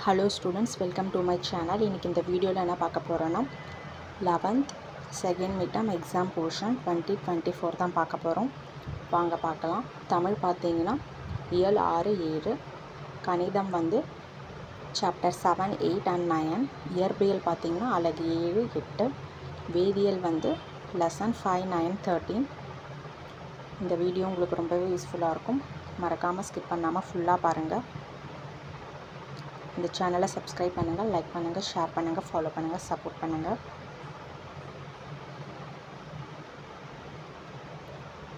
Hello students, welcome to my channel. இன்னைக்கு இந்த வீடியோல என்ன பார்க்க போறோம்னா 11th second midterm exam portion 2024 தான் பார்க்க போறோம். வாங்க பார்க்கலாம். தமிழ் பாத்தீங்கன்னா இயல் 6 7, கணிதம் வந்து chapter 7 8 and 9, இயற்பியல் பாத்தீங்கன்னா அலகு 7 8, வேதியியல் வந்து lesson 5 9 13. இந்த வீடியோ உங்களுக்கு ரொம்பவே யூஸ்ஃபுல்லா இருக்கும். மறக்காம ஸ்கிப் பண்ணாம ஃபுல்லா பாருங்க. இந்த சேனலை சப்ஸ்கிரைப் பண்ணுங்க, லைக் பண்ணுங்க, ஷேர் பண்ணுங்க, ஃபாலோ பண்ணுங்க, சப்போர்ட் பண்ணுங்க.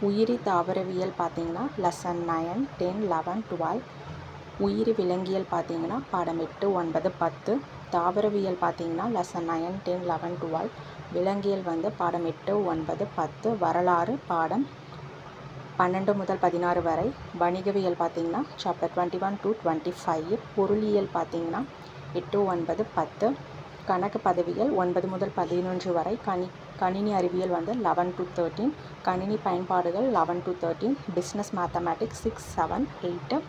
உயிரி தாவரவியல் பார்த்தீங்கன்னா லெசன் 9 10 11 12, உயிரி விலங்கியல் பார்த்தீங்கன்னா பாடம் 8 9 10, தாவரவியல் பார்த்தீங்கன்னா லெசன் 9 10 11 12, விலங்கியல் வந்து பாடம் 8 9 10, வரலாறு பாடம் 12 முதல் 16 வரை, வணிகவியல் பார்த்தீங்கன்னா சாப்டர் 21 to 25, பொருளியல் பார்த்தீங்கன்னா 8 9 10, கணக்கு பதவிகள் 9 முதல் 11 வரை, கணினி அறிவியல் வந்து 11 to 13, கணினி பயன்பாடுகள் 11 to 13, business mathematics 6 7 8,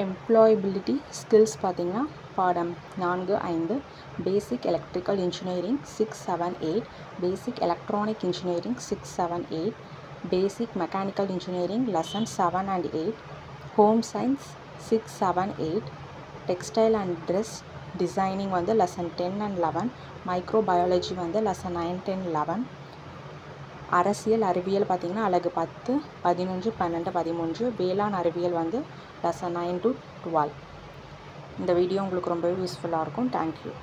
employability skills பார்த்தீங்கன்னா பாடம் 4 5, பேசிக் electrical engineering 6 7 8, basic electronic engineering 6 7 8, basic mechanical engineering lesson 7 and 8, home science 6 7 8, textile and dress designing வந்து lesson 10 and 11, microbiology வந்து lesson 9 10 11, அரசியல் அறிவியல் பார்த்தீங்கன்னா அலகு 10 11 12 13, வேளாண் அறிவியல் வந்து lesson 9 to 12. இந்த வீடியோ உங்களுக்கு ரொம்பவே யூஸ்ஃபுல்லாக இருக்கும். தேங்க்யூ.